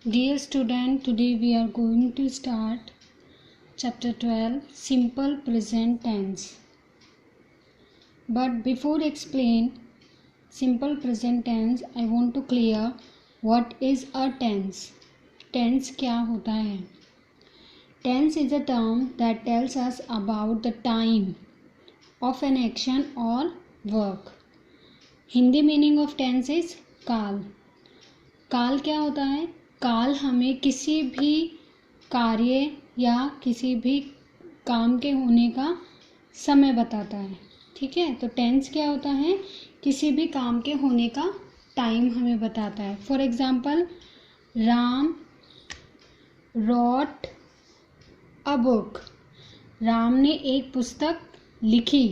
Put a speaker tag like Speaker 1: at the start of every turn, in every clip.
Speaker 1: Dear student, today we are going to start chapter 12, simple present tense. But before explain simple present tense, I want to clear what is a tense. Tense क्या होता है? Tense is a term that tells us about the time of an action or work. Hindi meaning of tense is काल. काल क्या होता है? काल हमें किसी भी कार्य या किसी भी काम के होने का समय बताता है. ठीक है, तो टेंस क्या होता है? किसी भी काम के होने का टाइम हमें बताता है. For example, Ram wrote a book. Ram ने एक पुस्तक लिखी.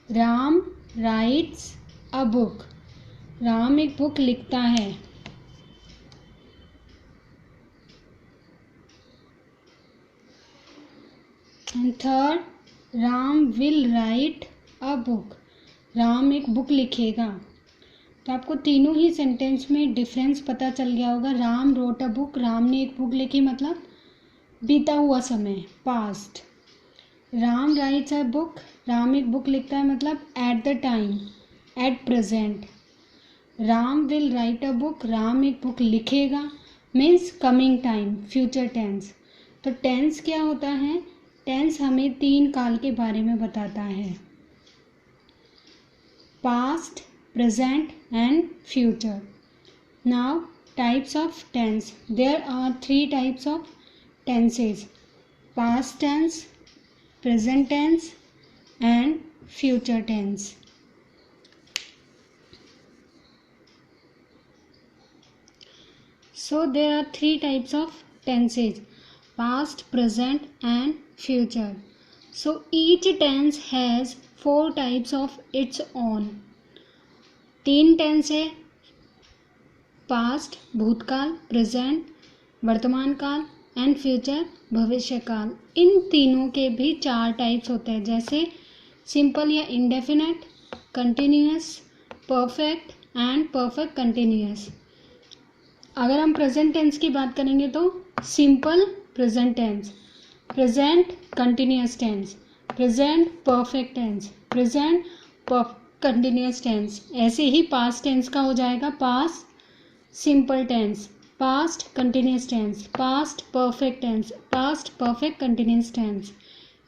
Speaker 1: Ram writes a book. Ram एक बुक लिखता है. And third, Ram will write a book. Ram एक बुक लिखेगा. तो आपको तीनों ही सेंटेंस में डिफरेंस पता चल गया होगा. Ram wrote a book, Ram ने एक बुक लिखी मतलब बीता हुआ समय, past. Ram writes a book, Ram एक बुक लिखता है मतलब at the time, at present. Ram will write a book, Ram एक बुक लिखेगा means coming time, future tense. तो टेंस क्या होता है? टेंस हमें तीन काल के बारे में बताता है: past, present and future. Now types of tense. There are 3 types of tenses: past tense, present tense and future tense. So there are 3 types of tenses: past, present and future. So each tense has 4 types of its own. 3 tense है: past भूतकाल, present वर्तमान काल and future भविष्य काल. इन तीनों के भी 4 types होते हैं, जैसे सिंपल या indefinite, continuous, perfect and perfect continuous. अगर हम प्रेजेंट टेंस की बात करेंगे तो simple present tense, present continuous tense, present perfect tense, present continuous tense. ऐसे ही पास्ट टेंस का हो जाएगा past simple tense, past continuous tense, past perfect tense, past perfect continuous tense.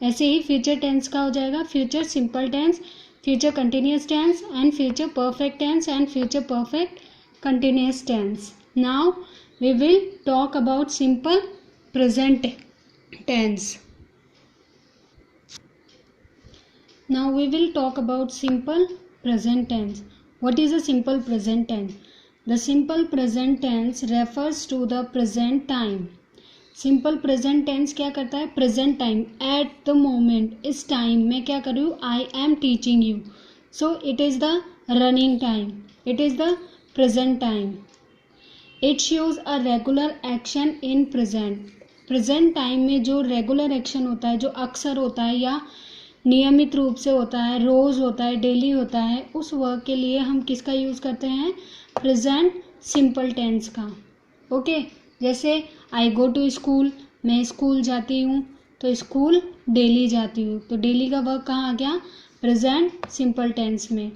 Speaker 1: ऐसे ही फ्यूचर टेंस का हो जाएगा future simple tense, future continuous tense and future perfect tense and future perfect continuous tense. Now we will talk about simple present tense. Now we will talk about simple present tense. What is a simple present tense? The simple present tense refers to the present time. Simple present tense क्या करता है? Present time, at the moment, इस time मैं क्या कर रही हूँ? I am teaching you. So it is the running time, it is the present time. It shows a regular action in present. Present time में जो रेगुलर एक्शन होता है, जो अक्सर होता है या नियमित रूप से होता है, रोज़ होता है, डेली होता है, उस वर्क के लिए हम किसका यूज़ करते हैं? प्रेजेंट सिंपल टेंस का. ओके, जैसे आई गो टू स्कूल, मैं स्कूल जाती हूँ, तो स्कूल डेली जाती हूँ, तो डेली का वर्क कहाँ आ गया? प्रेजेंट सिंपल टेंस में.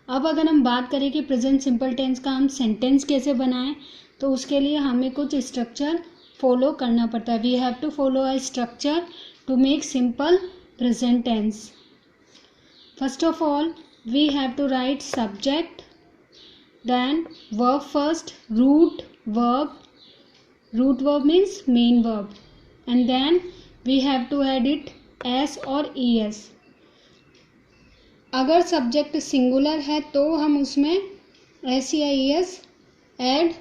Speaker 1: अब अगर हम बात करें कि प्रेजेंट सिंपल टेंस का हम सेंटेंस कैसे बनाएं, तो उसके लिए हमें कुछ स्ट्रक्चर फॉलो करना पड़ता है. We have to follow a structure to make simple present tense. First of all we have to write subject, then verb first, root verb means main verb, and then we have to add it s और e s. अगर subject singular है तो हम उसमें S या E S add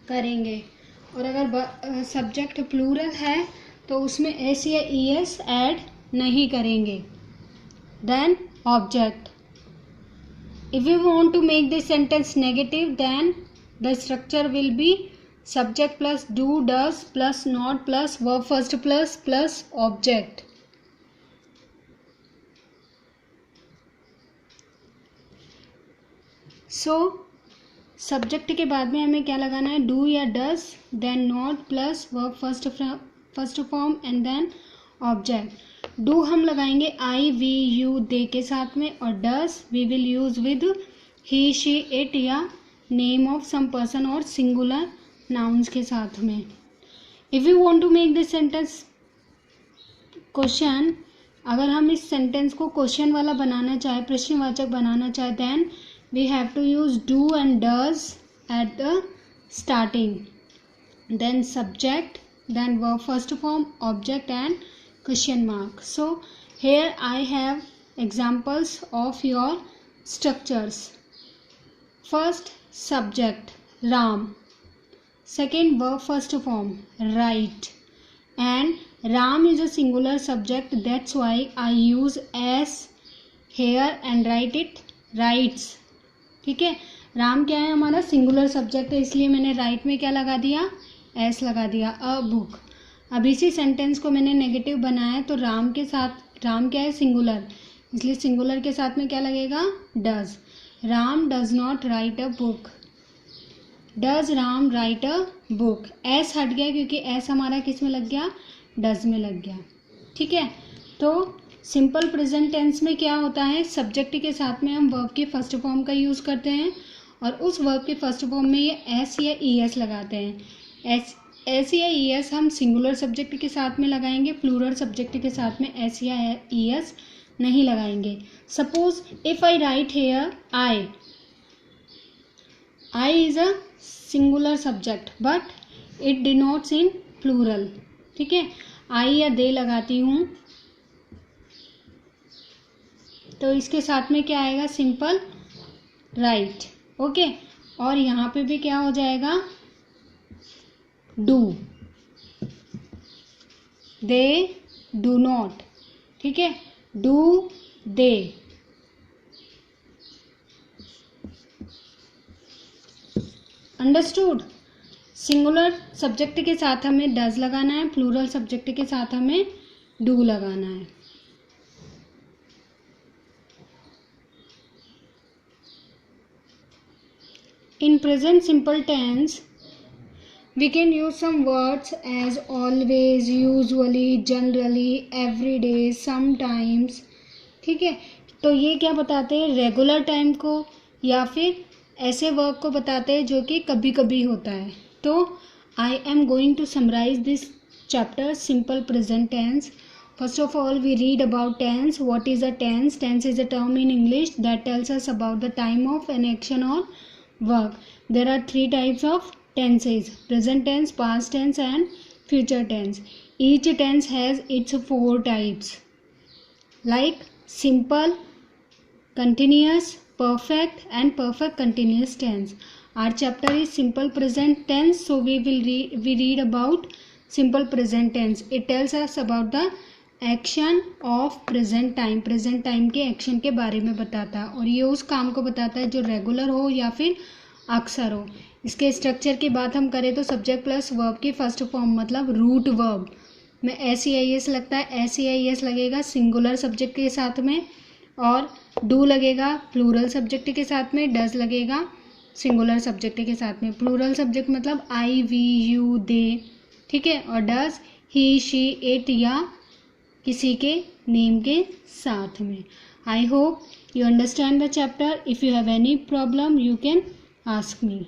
Speaker 1: करेंगे, और अगर सब्जेक्ट प्लूरल है तो उसमें एस या ई एस ऐड नहीं करेंगे. Then object. If you want to make this sentence negative, then the structure will be subject plus do does plus not plus verb first plus object. So subject के बाद में हमें क्या लगाना है, do या does, then not plus verb first form and then object. Do हम लगाएंगे आई वी यू दे के साथ में, और does we will use with he she it या नेम ऑफ सम पर्सन और सिंगुलर नाउन्स के साथ में। If you want to make this sentence question, अगर हम इस सेंटेंस को क्वेश्चन वाला बनाना चाहे, प्रश्नवाचक बनाना चाहे, then we have to use do and does at the starting, then subject, then verb first form, object and question mark. So here I have examples of your structures. First, subject Ram, second verb first form write, and Ram is a singular subject, that's why I use s here and write it writes. ठीक है, राम क्या है हमारा singular subject है, इसलिए मैंने right में क्या लगा दिया, एस लगा दिया, अ बुक। अब इसी सेंटेंस को मैंने नेगेटिव बनाया तो राम के साथ, राम क्या है सिंगुलर, इसलिए सिंगुलर के साथ में क्या लगेगा, does. Ram does not right a book, does Ram right a book. S हट गया क्योंकि एस हमारा किस में लग गया, डज में लग गया। ठीक है, तो सिंपल प्रेजेंट टेंस में क्या होता है, सब्जेक्ट के साथ में हम वर्ब के फर्स्ट फॉर्म का यूज़ करते हैं, और उस वर्ब के फर्स्ट फॉर्म में ये एस या ई एस लगाते हैं। एस या ई एस हम सिंगुलर सब्जेक्ट के साथ में लगाएंगे, प्लूरल सब्जेक्ट के साथ में एस या ई एस नहीं लगाएंगे। Suppose if I write here I, I is a singular subject but it denotes in plural. ठीक है, आई या दे लगाती हूँ तो इसके साथ में क्या आएगा, सिंपल राइट। ओके, और यहाँ पे भी क्या हो जाएगा, डू, दे डू नॉट। ठीक है, do they, understood. Singular subject के साथ हमें डज लगाना है, प्लूरल सब्जेक्ट के साथ हमें डू लगाना है। In present simple tense, we can use some words as always, usually, generally, every day, sometimes. ठीक है, तो ये क्या बताते हैं, रेगुलर टाइम को या फिर ऐसे वर्ब को बताते हैं जो कि कभी कभी होता है। तो I am going to summarise this chapter simple present tense. First of all, we read about tense. What is a tense? Tense is a term in English that tells us about the time of an action or work. There are three types of tenses: present tense, past tense and future tense. Each tense has its four types like simple, continuous, perfect and perfect continuous tense. Our chapter is simple present tense, so we read about simple present tense. It tells us about the action of present time, present time के action के बारे में बताता है, और ये उस काम को बताता है जो रेगुलर हो या फिर अक्सर हो। इसके स्ट्रक्चर की बात हम करें तो सब्जेक्ट प्लस वर्ब की फर्स्ट फॉर्म मतलब रूट वर्ब में एस ई आई एस लगता है, एस ई आई एस लगेगा सिंगुलर सब्जेक्ट के साथ में, और डू लगेगा प्लूरल सब्जेक्ट के साथ में, डज लगेगा सिंगुलर सब्जेक्ट के साथ में। प्लूरल सब्जेक्ट मतलब आई वी यू दे, ठीक है, और डज ही शी इट या किसी के नेम के साथ में। I hope you understand the chapter. If you have any problem, you can ask me.